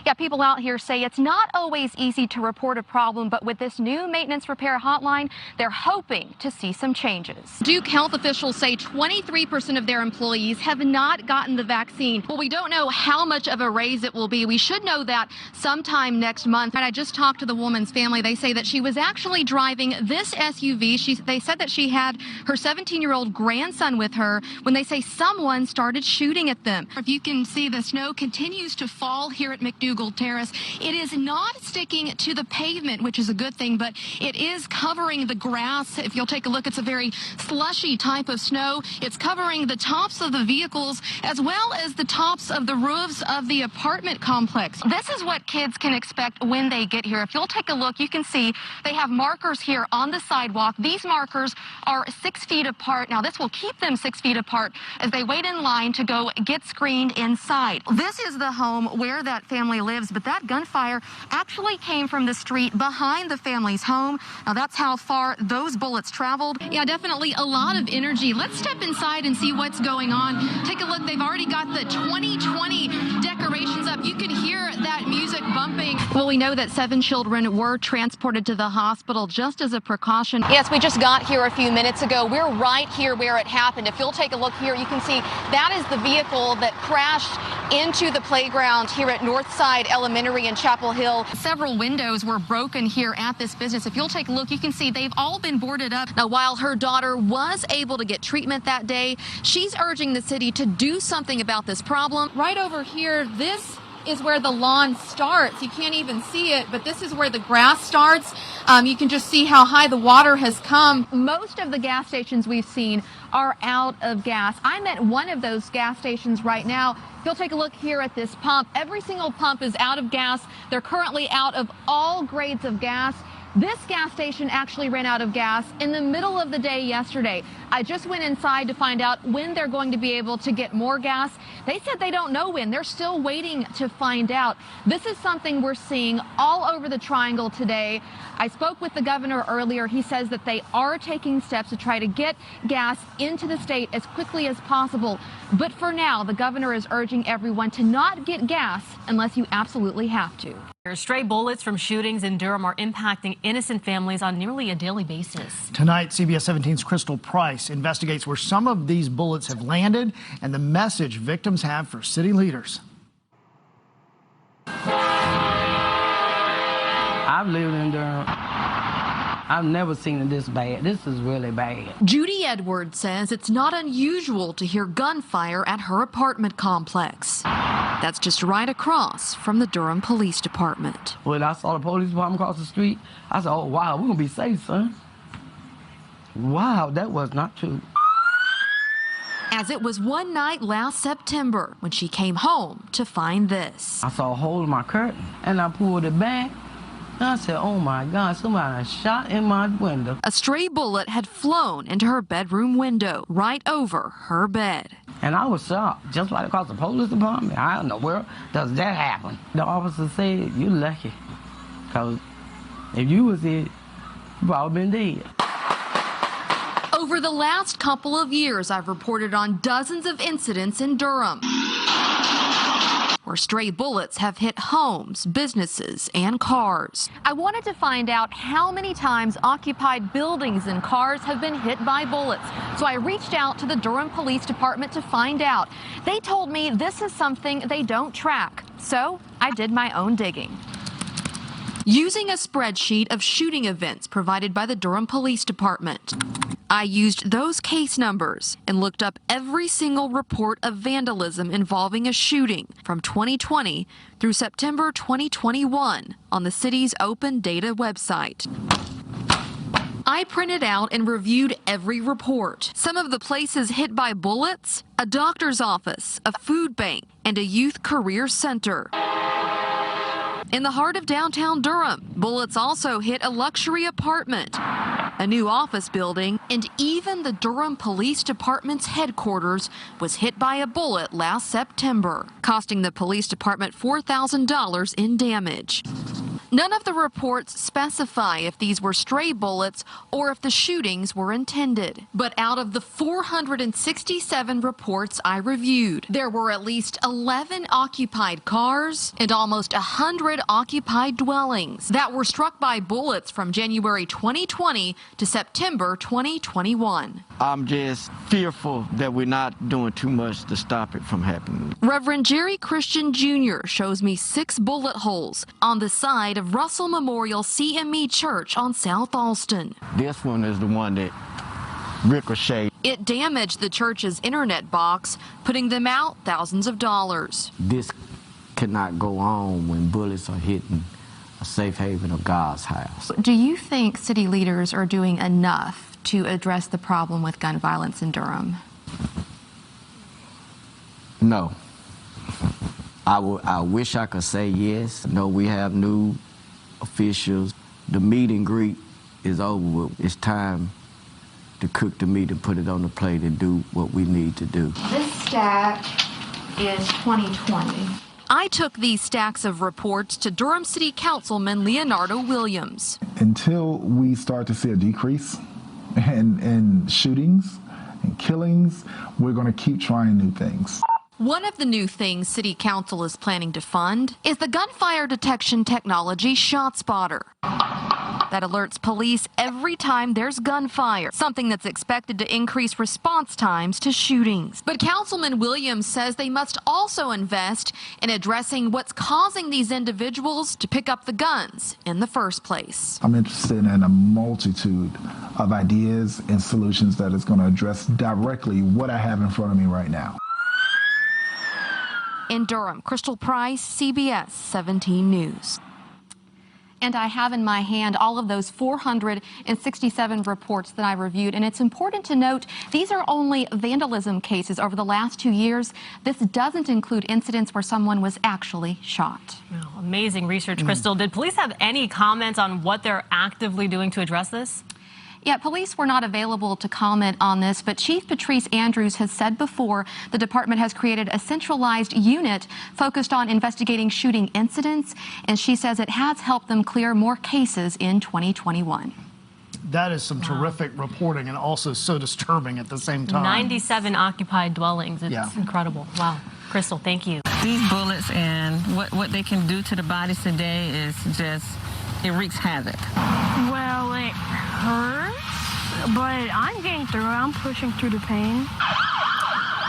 Yeah, people out here say it's not always easy to report a problem, but with this new maintenance repair hotline, they're hoping to see some changes. Duke health officials say 23% of their employees have not gotten the vaccine. Well, we don't know how much of a raise it will be. We should know that sometime next month. And I just talked to the woman's family. They say that she was actually driving this SUV. They said that she had her 17-year-old grandson with her when they say someone started shooting at them. If you can see, the snow continues to fall here at McDougal Terrace. It is not sticking to the pavement, which is a good thing, but it is covering the grass. If you'll take a look, it's a very slushy type of snow. It's covering the tops of the vehicles as well as the tops of the roofs of the apartment complex. This is what kids can expect when they get here. If you'll take a look, you can see they have markers here on the sidewalk. These markers are 6 feet apart. Now, this will keep them 6 feet apart as they wait in line to go get screened inside. This is the home where that family lives, but that gunfire actually came from the street behind the family's home. Now, that's how far those bullets traveled. Yeah, definitely a lot of energy. Let's step inside and see what's going on. Take a look. They've already got the 2020 decorations up. You can hear that music bumping. Well, we know that 7 children were transported to the hospital just as a precaution. Yes, we just got here a few minutes ago. We're right here where it happened. If you'll take a look here, you can see that is the vehicle that crashed into the playground here at Northside Elementary in Chapel Hill. Several windows were broken here at this business. If you'll take a look, you can see they've all been boarded up. Now, while her daughter was able to get treatment that day, she's urging the city to do something about this problem. Right over here, this is where the lawn starts. You can't even see it, but this is where the grass starts. You can just see how high the water has come. Most of the gas stations we've seen are out of gas. I'm at one of those gas stations right now. If you'll take a look here at this pump, every single pump is out of gas. They're currently out of all grades of gas. This gas station actually ran out of gas in the middle of the day yesterday. I just went inside to find out when they're going to be able to get more gas. They said they don't know when. They're still waiting to find out. This is something we're seeing all over the Triangle today. I spoke with the governor earlier. He says that they are taking steps to try to get gas into the state as quickly as possible. But for now, the governor is urging everyone to not get gas unless you absolutely have to. Stray bullets from shootings in Durham are impacting innocent families on nearly a daily basis. Tonight, CBS 17's Crystal Price investigates where some of these bullets have landed and the message victims have for city leaders. I've lived in Durham. I've never seen it this bad. This is really bad. Judy Edwards says it's not unusual to hear gunfire at her apartment complex. That's just right across from the Durham Police Department. When I saw the police department across the street, I said, oh, wow, we're going to be safe, son. Wow, that was not true. As it was one night last September when she came home to find this. I saw a hole in my curtain, and I pulled it back. And I said, oh, my God, somebody shot in my window. A stray bullet had flown into her bedroom window right over her bed. And I was shocked, just right across the police department. I don't know where does that happen. The officer said, you're lucky, because if you was here, you'd probably been dead. Over the last couple of years, I've reported on dozens of incidents in Durham where stray bullets have hit homes, businesses, and cars. I wanted to find out how many times occupied buildings and cars have been hit by bullets. So I reached out to the Durham Police Department to find out. They told me this is something they don't track. So I did my own digging. Using a spreadsheet of shooting events provided by the Durham Police Department, I used those case numbers and looked up every single report of vandalism involving a shooting from 2020 through September 2021 on the city's open data website. I printed out and reviewed every report. Some of the places hit by bullets: a doctor's office, a food bank, and a youth career center. In the heart of downtown Durham, bullets also hit a luxury apartment, a new office building, and even the Durham Police Department's headquarters was hit by a bullet last September, costing the police department $4,000 in damage. None of the reports specify if these were stray bullets or if the shootings were intended. But out of the 467 reports I reviewed, there were at least 11 occupied cars and almost 100 occupied dwellings that were struck by bullets from January 2020 to September 2021. I'm just fearful that we're not doing too much to stop it from happening. Reverend Jerry Christian Jr. shows me 6 bullet holes on the side of Russell Memorial CME Church on South Alston. This one is the one that ricocheted. It damaged the church's internet box, putting them out thousands of dollars. This cannot go on when bullets are hitting a safe haven of God's house. Do you think city leaders are doing enough to address the problem with gun violence in Durham? No. I wish I could say yes. No, we have new officials. The meet and greet is over. It's time to cook the meat and put it on the plate and do what we need to do. This stack is 2020. I took these stacks of reports to Durham City Councilman Leonardo Williams. Until we start to see a decrease in shootings and killings, we're going to keep trying new things. One of the new things City Council is planning to fund is the gunfire detection technology ShotSpotter that alerts police every time there's gunfire, something that's expected to increase response times to shootings. But Councilman Williams says they must also invest in addressing what's causing these individuals to pick up the guns in the first place. I'm interested in a multitude of ideas and solutions that is going to address directly what I have in front of me right now. In Durham, Crystal Price, CBS 17 News. And I have in my hand all of those 467 reports that I reviewed. And it's important to note these are only vandalism cases over the last 2 years. This doesn't include incidents where someone was actually shot. Oh, amazing research, Crystal. Did police have any comments on what they're actively doing to address this? Yeah, police were not available to comment on this, but Chief Patrice Andrews has said before the department has created a centralized unit focused on investigating shooting incidents, and she says it has helped them clear more cases in 2021. That is some terrific reporting and also so disturbing at the same time. 97 occupied dwellings. It's incredible. Wow. Crystal, thank you. These bullets and what they can do to the bodies today is just, it wreaks havoc. Well, it hurts, but I'm getting through it. I'm pushing through the pain.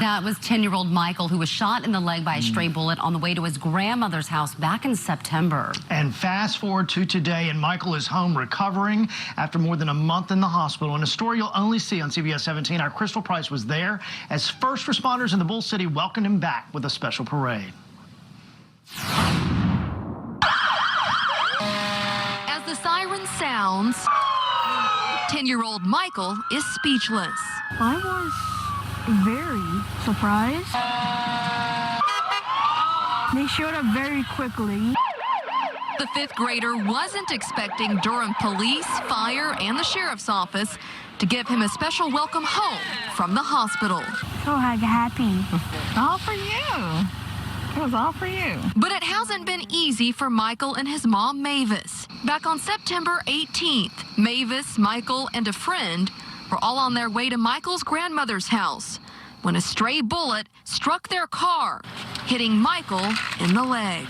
That was 10-year-old Michael, who was shot in the leg by a stray bullet on the way to his grandmother's house back in September. And fast forward to today, and Michael is home recovering after more than a month in the hospital. In a story you'll only see on CBS 17, our Crystal Price was there as first responders in the Bull City welcomed him back with a special parade. As the siren sounds, 10-year-old Michael is speechless. I was very surprised. They showed up very quickly. The 5th grader wasn't expecting Durham police, fire, and the sheriff's office to give him a special welcome home from the hospital. So happy. All for you. It was all for you. But it hasn't been easy for Michael and his mom, Mavis. Back on September 18th, Mavis, Michael, and a friend were all on their way to Michael's grandmother's house when a stray bullet struck their car, hitting Michael in the leg.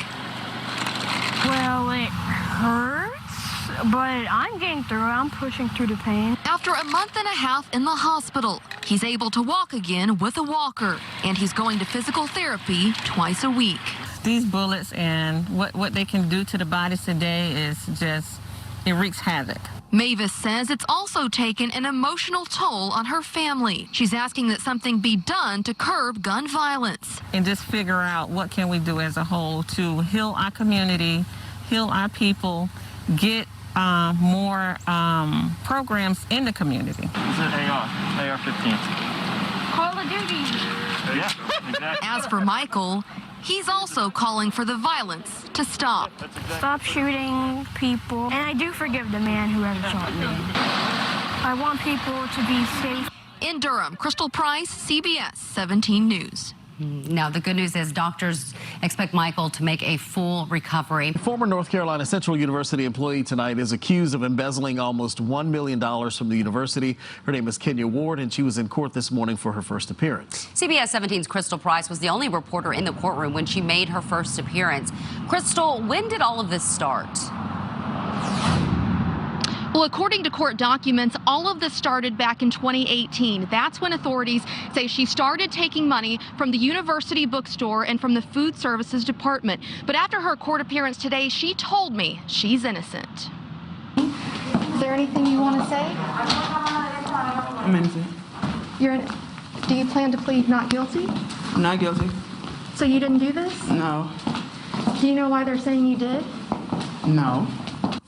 Well, it hurts, but I'm getting through it. I'm pushing through the pain. After a month and a half in the hospital, he's able to walk again with a walker, and he's going to physical therapy twice a week. These bullets and what they can do to the bodies today is just, it wreaks havoc. Mavis says it's also taken an emotional toll on her family. She's asking that something be done to curb gun violence. And just figure out what can we do as a whole to heal our community, heal our people, get more programs in the community. This is an AR-15. Call of Duty. Yeah, exactly. As for Michael, he's also calling for the violence to stop. Stop shooting people. And I do forgive the man who ever shot me. I want people to be safe. In Durham, Crystal Price, CBS 17 News. Now, the good news is doctors expect Michael to make a full recovery. Former North Carolina Central University employee tonight is accused of embezzling almost $1 million from the university. Her name is Kenya Ward, and she was in court this morning for her first appearance. CBS 17's Crystal Price was the only reporter in the courtroom when she made her first appearance. Crystal, when did all of this start? Well, according to court documents, all of this started back in 2018. That's when authorities say she started taking money from the university bookstore and from the food services department. But after her court appearance today, she told me she's innocent. Is there anything you want to say? I'm innocent. Do you plan to plead not guilty? I'm not guilty. So you didn't do this? No. Do you know why they're saying you did? No.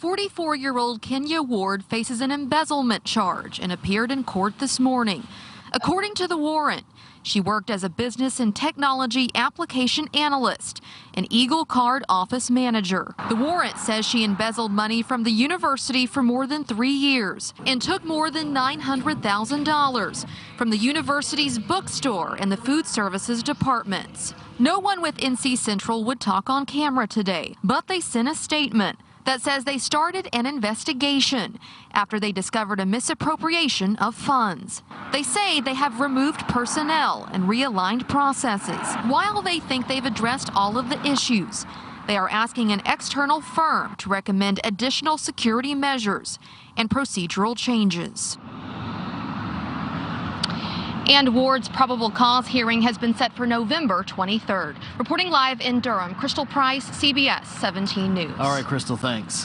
44-year-old Kenya Ward faces an embezzlement charge and appeared in court this morning. According to the warrant, she worked as a business and technology application analyst, an Eagle Card office manager. The warrant says she embezzled money from the university for more than 3 years and took more than $900,000 from the university's bookstore and the food services departments. No one with NC Central would talk on camera today, but they sent a statement that says they started an investigation after they discovered a misappropriation of funds. They say they have removed personnel and realigned processes. While they think they've addressed all of the issues, they are asking an external firm to recommend additional security measures and procedural changes. And Ward's probable cause hearing has been set for November 23rd. Reporting live in Durham, Crystal Price, CBS 17 News. All right, Crystal, thanks.